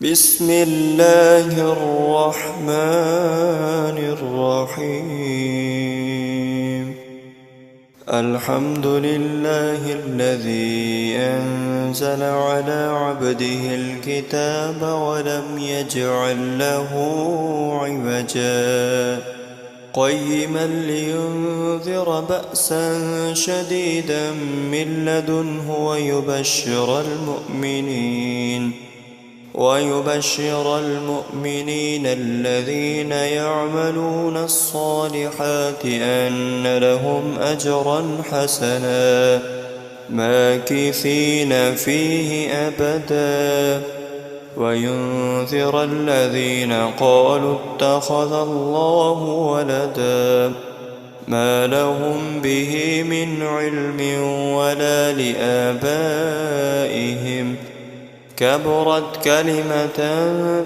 بسم الله الرحمن الرحيم. الحمد لله الذي أنزل على عبده الكتاب ولم يجعل له عوجا قيما لينذر بأسا شديدا من لدنه ويبشر المؤمنين الذين يعملون الصالحات أن لهم أجرا حسنا ماكثين فيه أبدا وينذر الذين قالوا اتخذ الله ولدا ما لهم به من علم ولا لآبائهم كبرت كلمة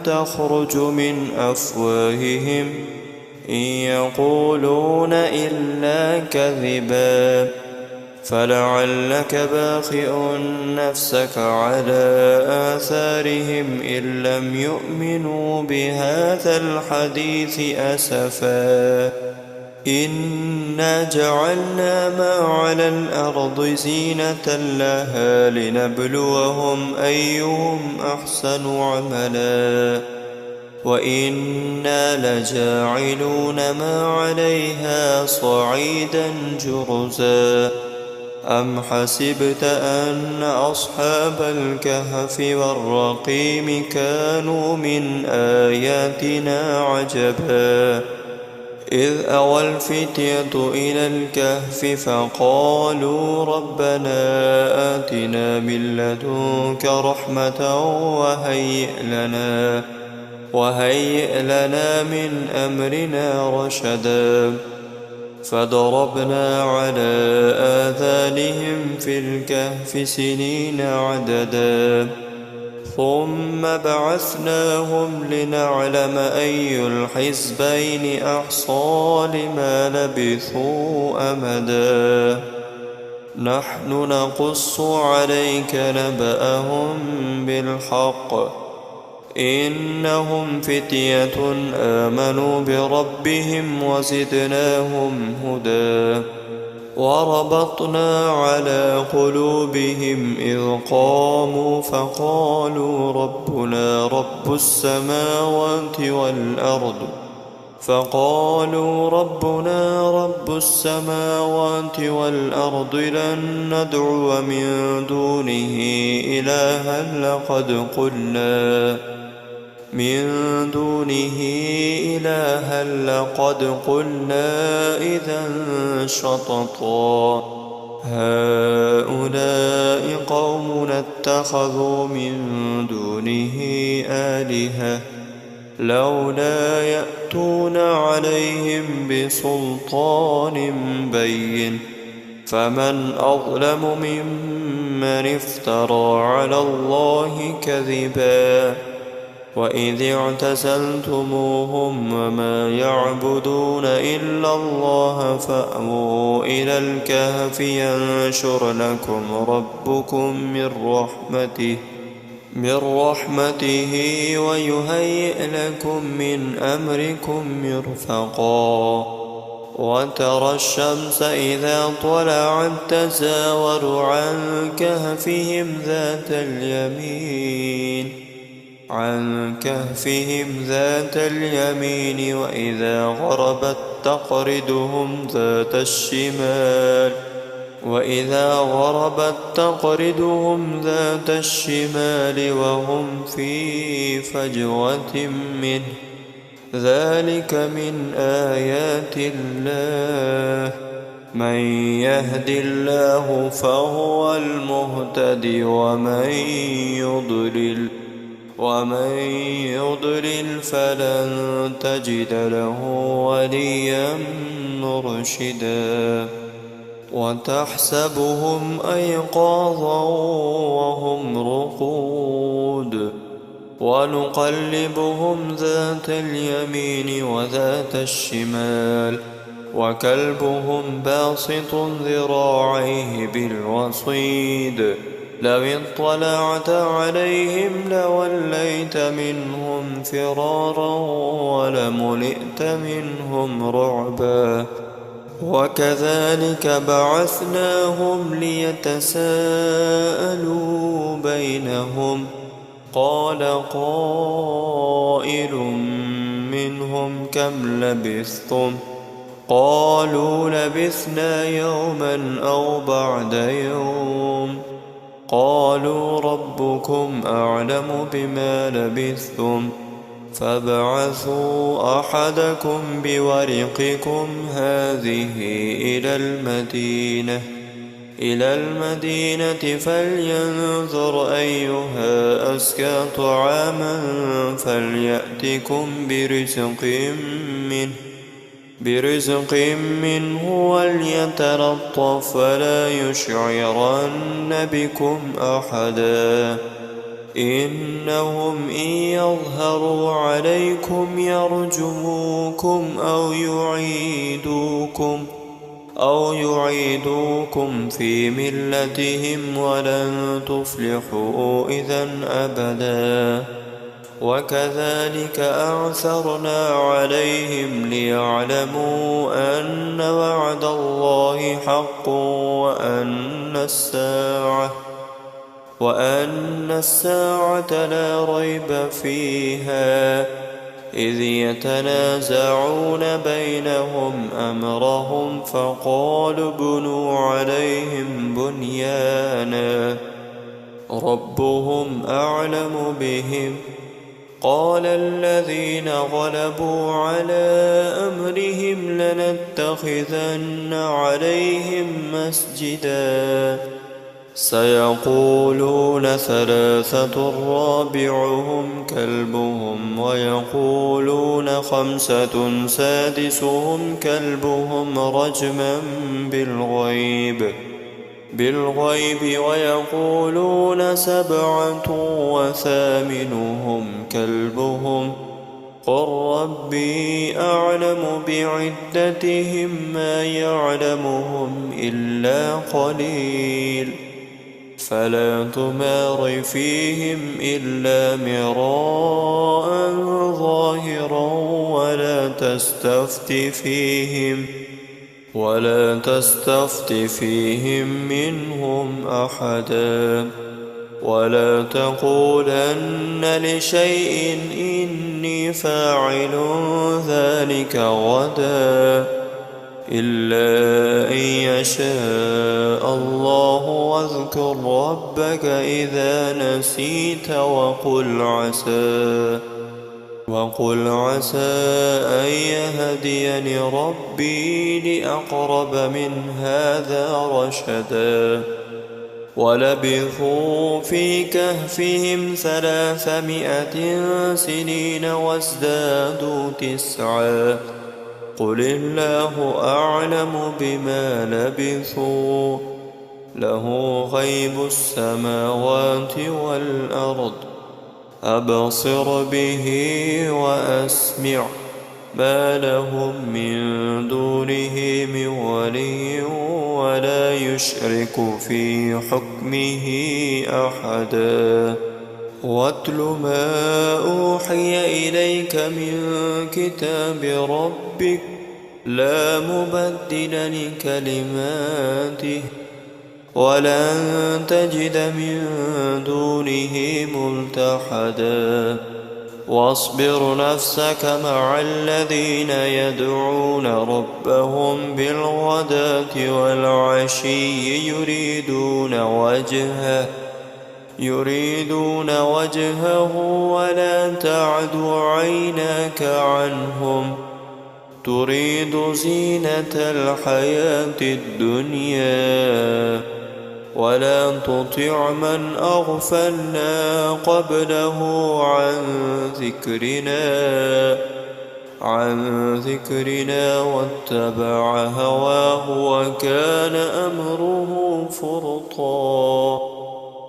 تخرج من أفواههم إن يقولون إلا كذبا فلعلك باخئ نفسك على آثارهم إن لم يؤمنوا بهذا الحديث أسفا إنا جعلنا ما على الأرض زينة لها لنبلوهم أيهم أحسن عملا وإنا لجاعلون ما عليها صعيدا جرزا أم حسبت أن أصحاب الكهف والرقيم كانوا من آياتنا عجبا إذ أوى الفتية إلى الكهف فقالوا ربنا آتنا من لدنك رحمة وهيئ لنا من أمرنا رشدا فضربنا على آذانهم في الكهف سنين عددا ثم بعثناهم لنعلم أي الحزبين أحصى لما لبثوا أمدا نحن نقص عليك نبأهم بالحق إنهم فتية آمنوا بربهم وزدناهم هدى وربطنا على قلوبهم إذ قاموا فقالوا ربنا رب السماوات والأرض لن ندعو من دونه إلها لقد قلنا إذا شططا هؤلاء قومنا اتخذوا من دونه آلهة لولا يأتون عليهم بسلطان بين فمن أظلم ممن افترى على الله كذبا وإذ اعتزلتموهم وما يعبدون إلا الله فأووا إلى الكهف ينشر لكم ربكم من رحمته ويهيئ لكم من أمركم مرفقا وترى الشمس إذا طلعت تزاور عن كهفهم ذات اليمين وإذا غربت تقرضهم ذات الشمال وهم في فجوة منه ذلك من آيات الله من يهد الله فهو المهتد ومن يضلل فلن تجد له وليا مرشدا وتحسبهم أيقاظا وهم رقود ونقلبهم ذات اليمين وذات الشمال وكلبهم باسط ذراعيه بالوصيد لو اطلعت عليهم لوليت منهم فرارا ولملئت منهم رعبا وكذلك بعثناهم ليتساءلوا بينهم قال قائل منهم كم لبثتم قالوا لبثنا يوما أو بعد يوم قالوا ربكم أعلم بما لبثتم فابعثوا أحدكم بورقكم هذه إلى المدينة فلينظر أيها أزكى طعاما فليأتكم برزق منه وليتلطف ولا يشعرن بكم أحدا إنهم إن يظهروا عليكم يرجموكم أو يعيدوكم في ملتهم ولن تفلحوا إذا أبدا وكذلك أعثرنا عليهم ليعلموا أن وعد الله حق وأن الساعة لا ريب فيها إذ يتنازعون بينهم أمرهم فقالوا ابنوا عليهم بنيانا ربهم أعلم بهم قال الذين غلبوا على أمرهم لنتخذن عليهم مسجدا سيقولون ثلاثة رابعهم كلبهم ويقولون خمسة سادسهم كلبهم رجما بالغيب ويقولون سبعة وثامنهم كلبهم قل ربي أعلم بعدتهم ما يعلمهم إلا قليل فلا تمار فيهم إلا مراء ظاهرا ولا تستفت فيهم منهم أحدا ولا تقولن لشيء إني فاعل ذلك غدا إلا أن يشاء الله واذكر ربك إذا نسيت وقل عسى أن يهديني ربي لأقرب من هذا رشدا ولبثوا في كهفهم 300 سنين وازدادوا 9 قل الله أعلم بما لبثوا له غيب السماوات والأرض أبصر به وأسمع ما لهم من دونه من ولي ولا يشرك في حكمه أحدا واتل ما أوحي إليك من كتاب ربك لا مبدل لكلماته ولن تجد من دونه ملتحدا واصبر نفسك مع الذين يدعون ربهم بالغداة والعشي يريدون وجهه ولا تعد عيناك عنهم تريد زينة الحياة الدنيا ولا تطع من أغفلنا قبله عن ذكرنا واتبع هواه وكان أمره فرطا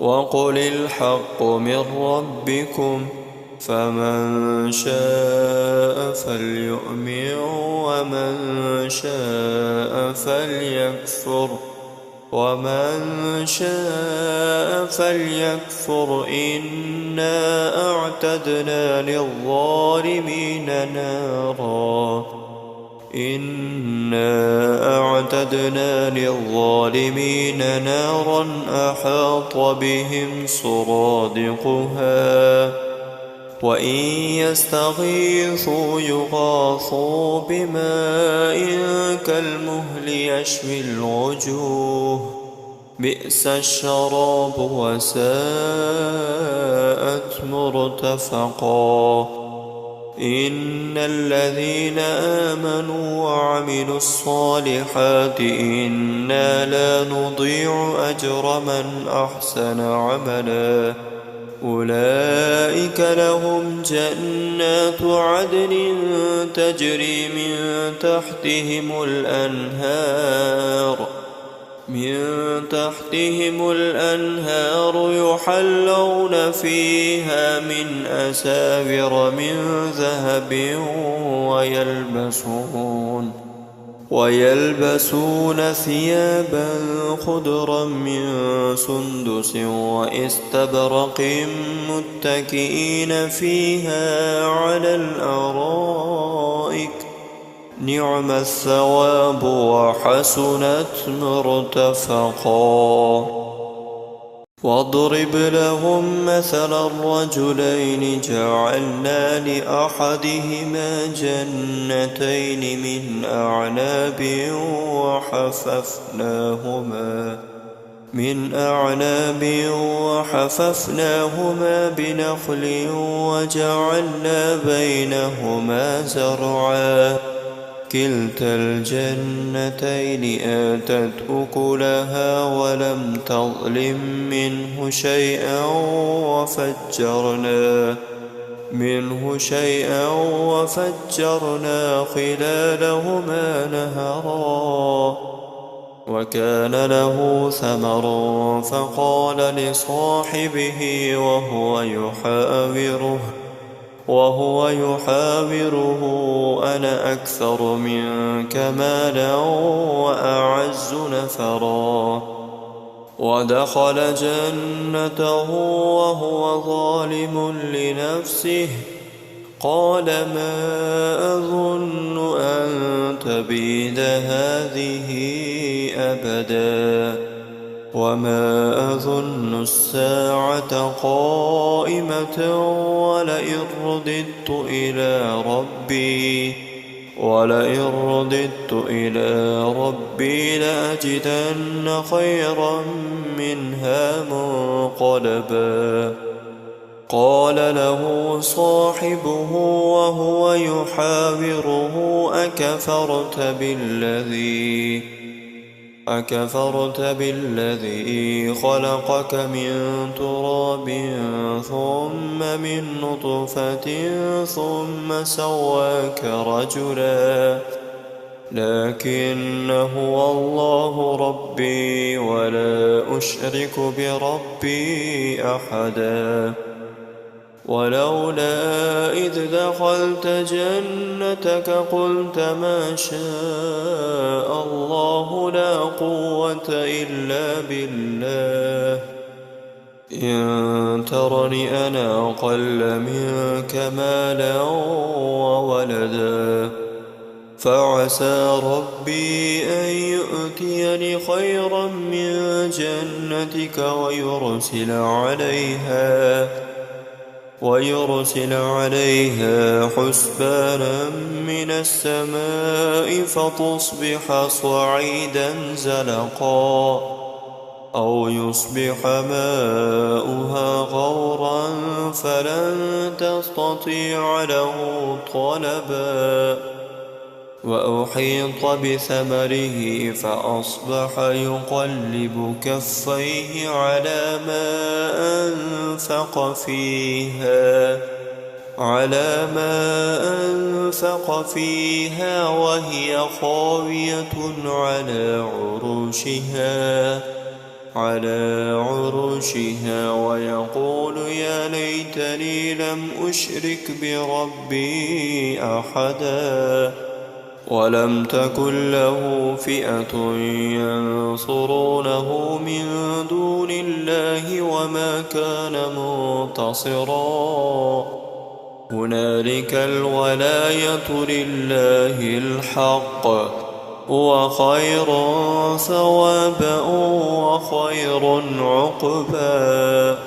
وقل الحق من ربكم فمن شاء فليؤمن ومن شاء فليكفر ومن شاء فليكفر إنا أعتدنا للظالمين نارا أحاط بهم سرادقها وإن يستغيثوا يغاثوا بماء كالمهل يشوي الوجوه بئس الشراب وساءت مرتفقا إن الذين آمنوا وعملوا الصالحات إنا لا نضيع أجر من أحسن عملا أولئك لهم جنات عدن تجري من تحتهم الأنهار يحلون فيها من أساور من ذهب ويلبسون ثيابا خضرا من سندس واستبرق متكئين فيها على الأرائك نعم الثواب وحسنت مرتفقا واضرب لهم مثل الرجلين جعلنا لأحدهما جنتين من أعناب وحففناهما بنخل وجعلنا بينهما زرعا كلتا الجنتين آتت أكلها ولم تظلم منه شيئا وفجرنا خلالهما نهرا وكان له ثمر فقال لصاحبه وهو يحاوره أنا أكثر منك مالا وأعز نفرا ودخل جنته وهو ظالم لنفسه قال ما أظن أن تبيد هذه أبدا وما أظن الساعة قائمة ولئن رددت إلى ربي لأجدن خيرا منها منقلبا قال له صاحبه وهو يحاوره أكفرت بالذي خلقك من تراب ثم من نطفة ثم سواك رجلا لكن هو الله ربي ولا أشرك بربي أحدا ولولا إذ دخلت جنتك قلت ما شاء الله لا قوة إلا بالله إن ترني أنا أقل منك مالا وولدا فعسى ربي أن يؤتيني خيرا من جنتك ويرسل عليها حسبانا من السماء فتصبح صعيدا زلقا أو يصبح ماؤها غورا فلن تستطيع له طلبا وأحيط بثمره فأصبح يقلب كفيه على ما أنفق فيها وهي خاوية على عروشها ويقول يا ليتني لم أشرك بربي أحدا ولم تكن له فئة ينصرونه من دون الله وما كان منتصرا هنالك الولاية لله الحق هو خير ثوابا وخير عقبا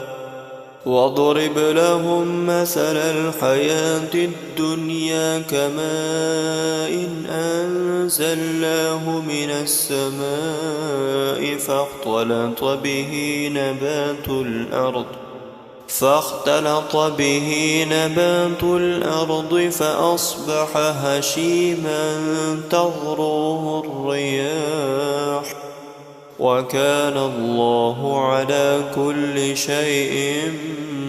واضرب لهم مثل الحياة الدنيا كماء إن أنزلناه من السماء فاختلط به نبات الأرض فأصبح هشيما تذروه الرياح وكان الله على كل شيء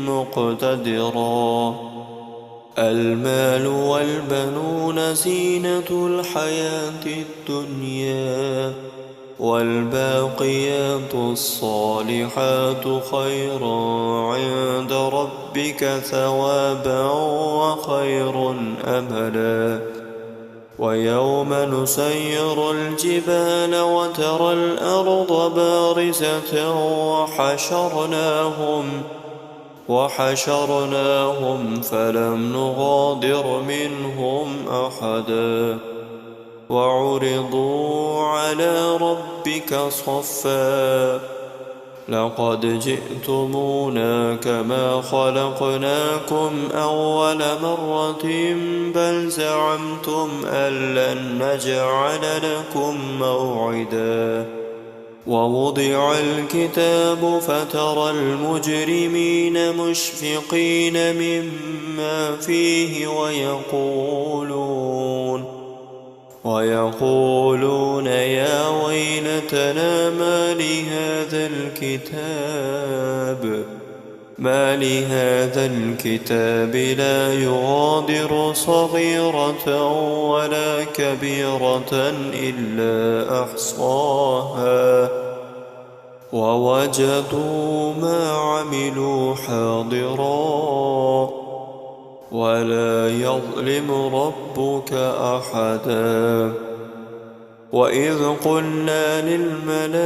مقتدرا المال والبنون زينة الحياة الدنيا والباقيات الصالحات خير عند ربك ثوابا وخير أملا ويوم نسير الجبال وترى الأرض بارزة وحشرناهم فلم نغادر منهم أحدا وعرضوا على ربك صفا لقد جئتمونا كما خلقناكم أول مرة بل زعمتم أن لن نجعل لكم موعدا ووضع الكتاب فترى المجرمين مشفقين مما فيه ويقولون يا ويلتنا ما لهذا الكتاب لا يغادر صغيرة ولا كبيرة إلا أحصاها ووجدوا ما عملوا حاضرا ولا يظلم ربك أحدا وإذ قلنا للملائكة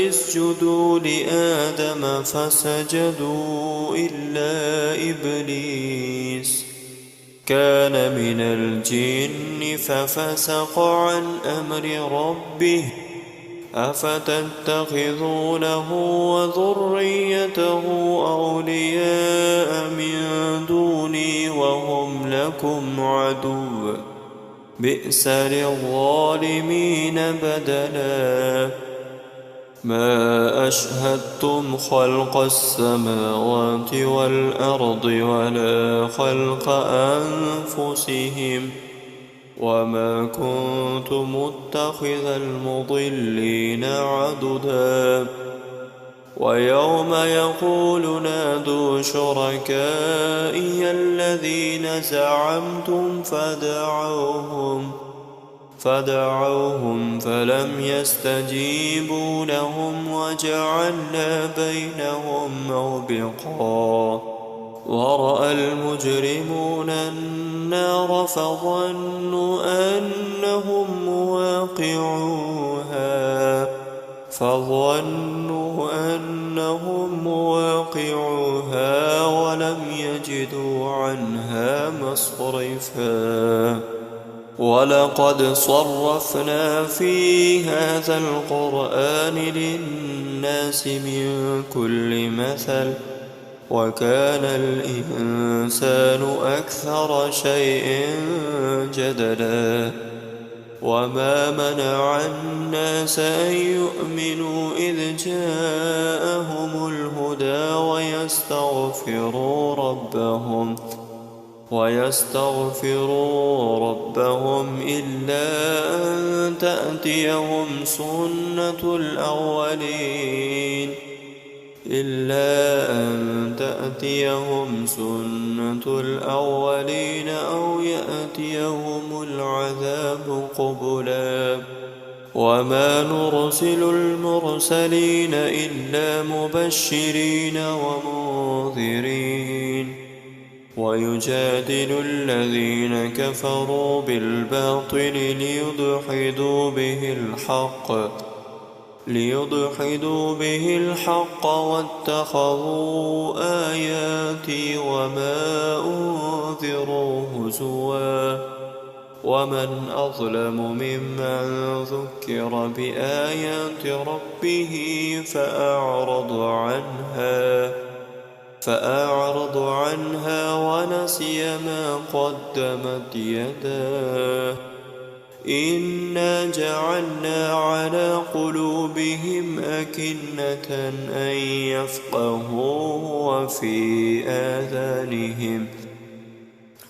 اسجدوا لآدم فسجدوا إلا إبليس كان من الجن ففسق عن أمر ربه أفتتخذونه وذريته أولياء من دوني وهم لكم عدو بئس للظالمين بدلا ما أشهدتم خلق السماوات والأرض ولا خلق أنفسهم وما كنت متخذ المضلين عضدا ويوم يقول نادوا شركائي الذين زعمتم فدعوهم فلم يستجيبوا لهم وجعلنا بينهم موبقا ورأى المجرمون النار فظنوا أنهم مواقعوها ولم يجدوا عنها مصرفا ولقد صرفنا في هذا القرآن للناس من كل مثل وكان الإنسان أكثر شيء جدلا وما منع الناس أن يؤمنوا إذ جاءهم الهدى ويستغفروا ربهم إلا أن تأتيهم سنة الأولين أو يأتيهم العذاب قبلا وما نرسل المرسلين إلا مبشرين ومنذرين ويجادل الذين كفروا بالباطل ليدحضوا به الحق واتخذوا آياتي وما أنذروا هزوا ومن أظلم ممن ذكر بآيات ربه فأعرض عنها ونسي ما قدمت يداه إنا جعلنا على قلوبهم أكنة أن يفقهوا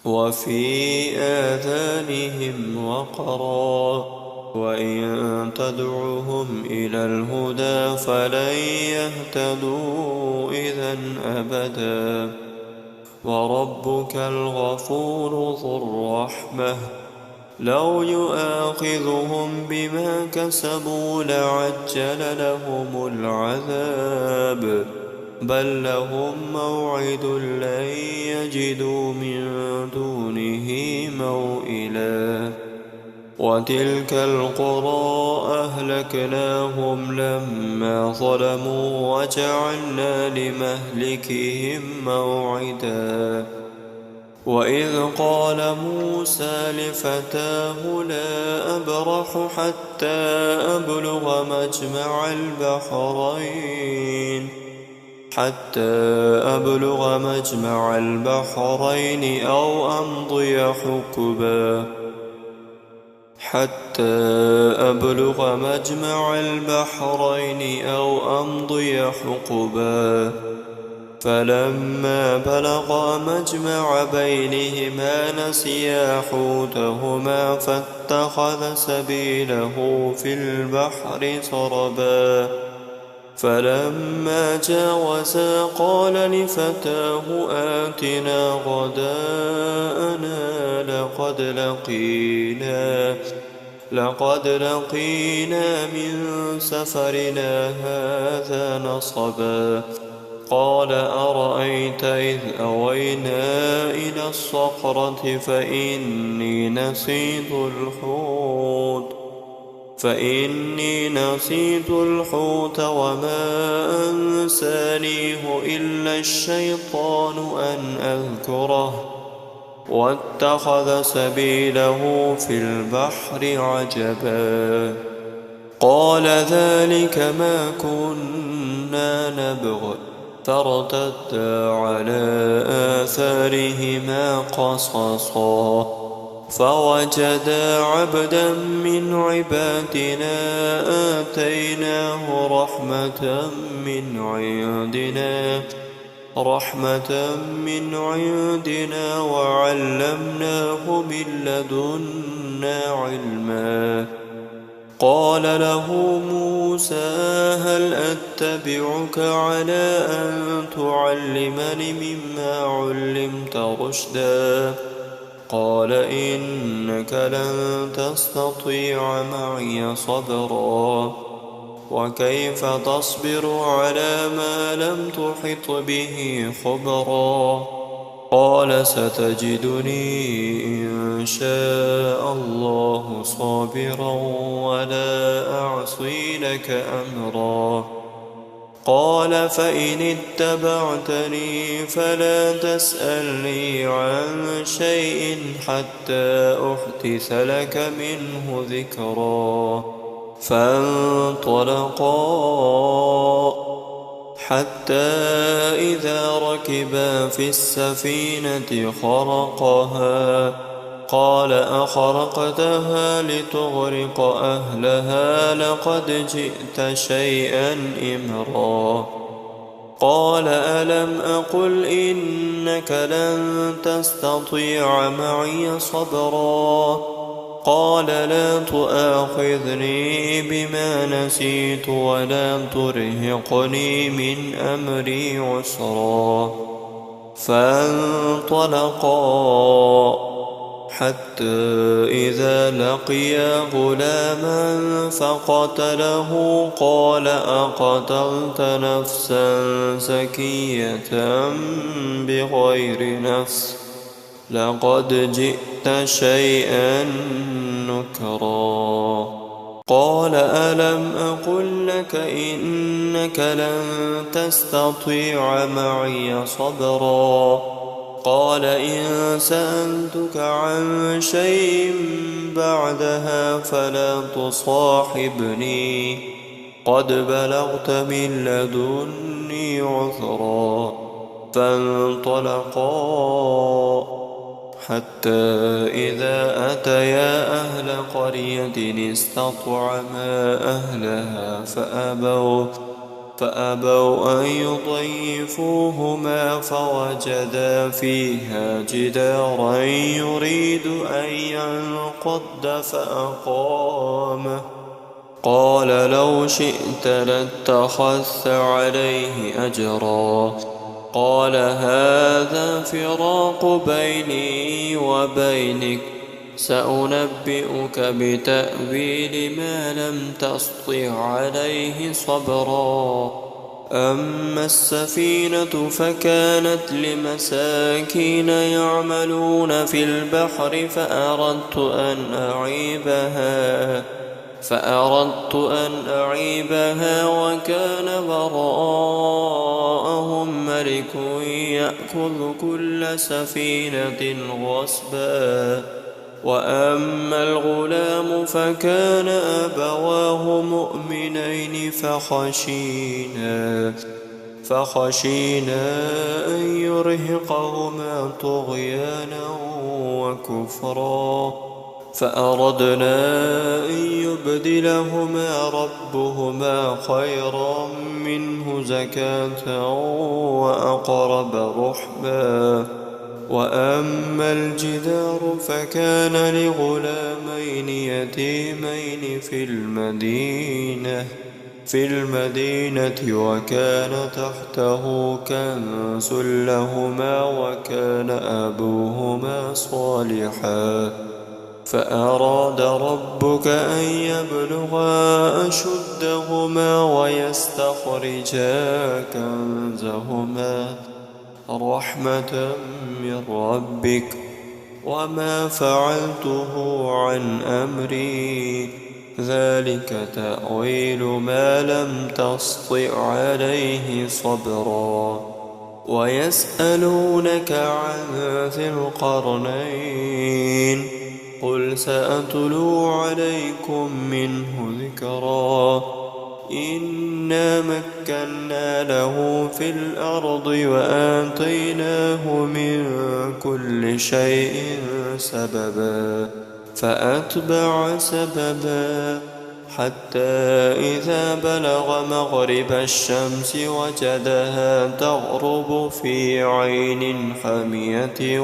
وفي آذانهم وقرا وإن تدعوهم إلى الهدى فلن يهتدوا إذا أبدا وربك الغفور ذو الرحمة لو يؤاخذهم بما كسبوا لعجل لهم العذاب بل لهم موعد لن يجدوا من دونه موئلا وتلك القرى أهلكناهم لما ظلموا وجعلنا لمهلكهم موعدا وإذ قال موسى لفتاه لا أبرح حتى أبلغ مجمع البحرين أو أمضي حقبا فلما بلغا مجمع بينهما نسيا حوتهما فاتخذ سبيله في البحر سربا فلما جاوزا قال لفتاه آتنا غداءنا لقد لقينا من سفرنا هذا نصبا قال أرأيت إذ أوينا إلى الصخرة فإني نسيت الحوت وما أنسانيه إلا الشيطان أن أذكره واتخذ سبيله في البحر عجبا قال ذلك ما كنا نبغ فارتدا على آثارهما قصصا فوجدا عبدا من عبادنا آتيناه رحمة من عندنا وعلمناه من لدنا علما قال له موسى هل أتبعك على أن تعلمني مما علمت رشدا قال إنك لن تستطيع معي صبرا وكيف تصبر على ما لم تحط به خبرا قال ستجدني إن شاء الله صابرا ولا أعصي لك أمرا قال فإن اتبعتني فلا تسألني عن شيء حتى أحدث لك منه ذكرا فانطلقا حتى إذا ركبا في السفينة خرقها قال أخرقتها لتغرق أهلها لقد جئت شيئا إمرا قال ألم أقل إنك لن تستطيع معي صبرا قال لا تؤاخذني بما نسيت ولا ترهقني من أمري عسرا فانطلقا حتى إذا لقيا غلاما فقتله قال أقتلت نفسا زكية بغير نفس لقد جئت شيئا نكرا قال ألم أقل لك إنك لن تستطيع معي صبرا قال إن سألتك عن شيء بعدها فلا تصاحبني قد بلغت من لدني عذرا فانطلقا حتى إذا أتيا أهل قرية استطعما أهلها فأبوا أن يضيفوهما فوجدا فيها جدارا يريد أن ينقض فأقامه قال لو شئت لاتخذت عليه أجرا قال هذا فراق بيني وبينك سأنبئك بتأويل ما لم تسطع عليه صبرا أما السفينة فكانت لمساكين يعملون في البحر فأردت أن أعيبها وكان وراءهم ملك يأخذ كل سفينة غصبا وأما الغلام فكان أبواه مؤمنين فخشينا أن يرهقهما طغيانا وكفرا فأردنا أن يبدلهما ربهما خيرا منه زكاة وأقرب رحما وأما الجدار فكان لغلامين يتيمين في المدينة وكان تحته كنز لهما وكان أبوهما صالحا فأراد ربك أن يبلغا أشدهما ويستخرجا كنزهما رحمة من ربك وما فعلته عن أمري ذلك تأويل ما لم تسطع عليه صبرا ويسألونك عن ذي القرنين قل سأتلو عليكم منه ذكرا إنا مكنا له في الأرض وآتيناه من كل شيء سببا فأتبع سببا حتى إذا بلغ مغرب الشمس وجدها تغرب في عين حمية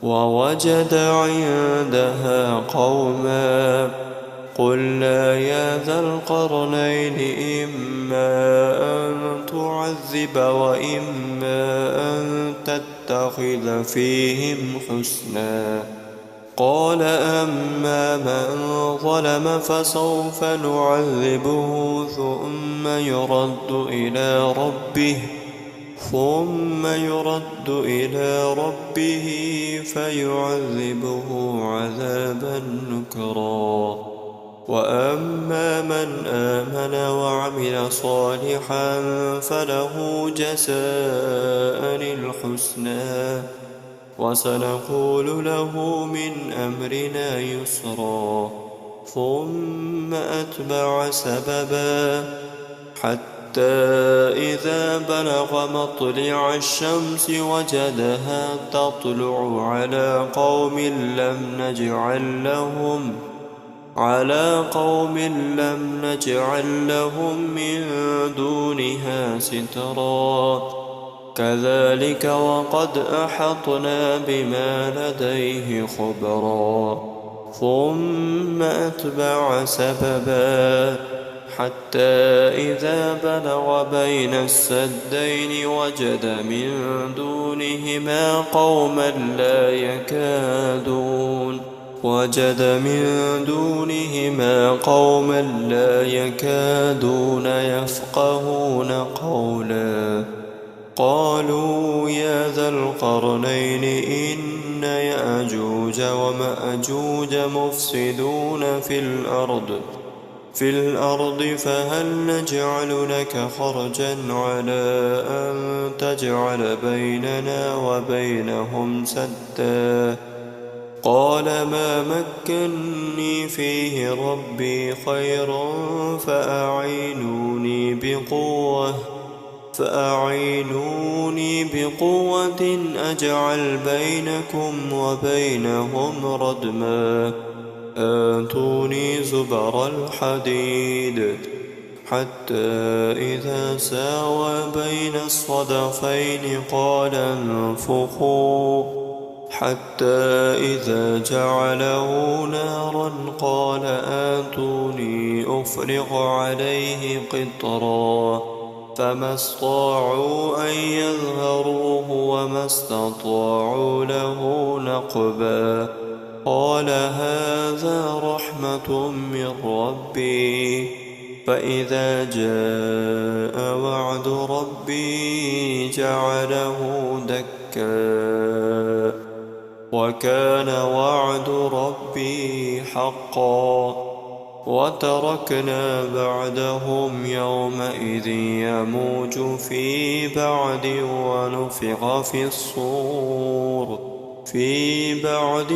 ووجد عندها قوما قلنا يا ذا القرنين إما أن تعذب وإما أن تتخذ فيهم حسنا قال أما من ظلم فسوف نعذبه ثم يرد إلى ربه فيعذبه عذابا نكرا وأما من آمن وعمل صالحا فله جزاء الحسنى وسنقول له من أمرنا يسرا ثم أتبع سببا حتى إذا بلغ مطلع الشمس وجدها تطلع على قوم لم نجعل لهم من دونها سترا كذلك وقد أحطنا بما لديه خبرا ثم أتبع سببا حتى إذا بلغ بين السدين وجد من دونهما قوما لا يكادون يفقهون قولا قالوا يا ذا القرنين إن يأجوج ومأجوج مفسدون في الأرض فهل نجعل لك خرجا على أن تجعل بيننا وبينهم سدا قال ما مكني فيه ربي خير فأعينوني بقوة أجعل بينكم وبينهم ردما آتوني زبر الحديد حتى إذا ساوى بين الصدفين قال انفخوا حتى إذا جعله نارا قال آتوني أفرغ عليه قطرا فما استطاعوا أن يظهروه وما استطاعوا له نقبا قال هذا رحمة من ربي فإذا جاء وعد ربي جعله دكا وكان وعد ربي حقا وتركنا بعدهم يومئذ يموج في بعد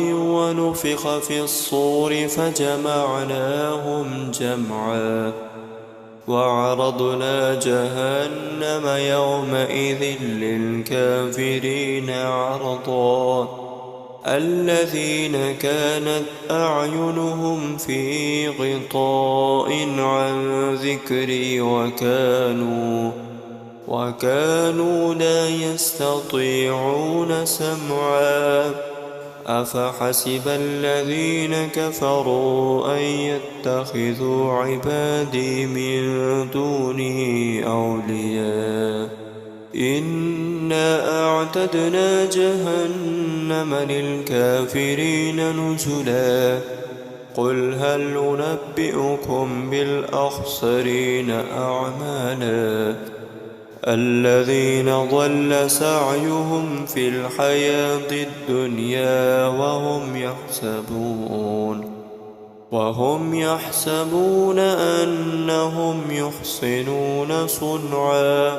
ونفخ في الصور فجمعناهم جمعا وعرضنا جهنم يومئذ للكافرين عرضا الذين كانت أعينهم في غطاء عن ذكري وكانوا لا يستطيعون سمعا أفحسب الذين كفروا أن يتخذوا عبادي من دوني أولياء إنا أعتدنا جهنم للكافرين نزلا قل هل ننبئكم بالأخسرين أعمالا الذين ضل سعيهم في الحياة الدنيا وهم يحسبون أنهم يحسنون صنعا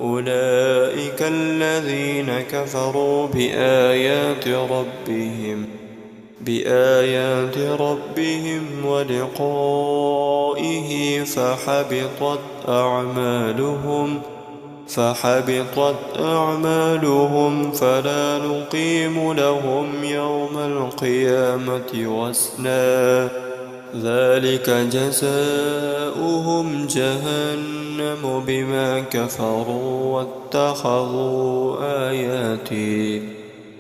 أولئك الذين كفروا بآيات ربهم ولقائه فحبطت أعمالهم فلا نقيم لهم يوم القيامة وزنا ذلك جزاؤهم جهنم بما كفروا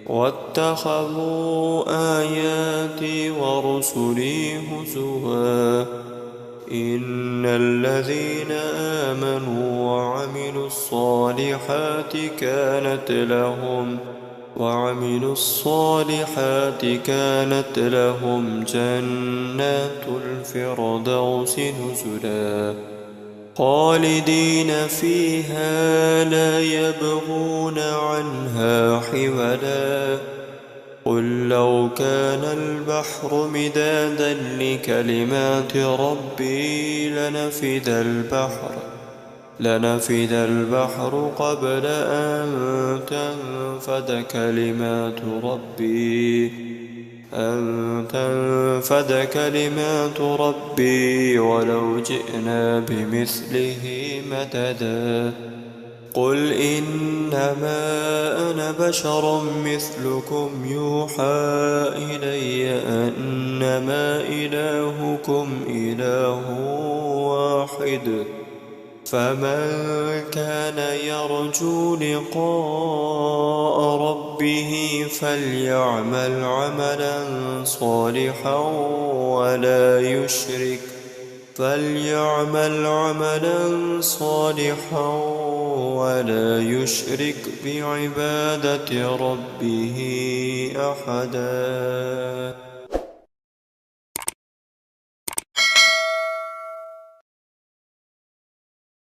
واتخذوا آياتي ورسلي هزوا إن الذين آمنوا وعملوا الصالحات كانت لهم جنات الفردوس نزلا خالدين فيها لا يبغون عنها حولا قل لو كان البحر مدادا لكلمات ربي لنفد البحر قبل أن تنفد كلمات ربي ولو جئنا بمثله مددا قل إنما أنا بشر مثلكم يوحى إلي أنما إلهكم إله واحد فمن كان يرجو لقاء ربه فليعمل عملا صالحا فليعمل عملا صالحا ولا يشرك بعبادة ربه أحدا.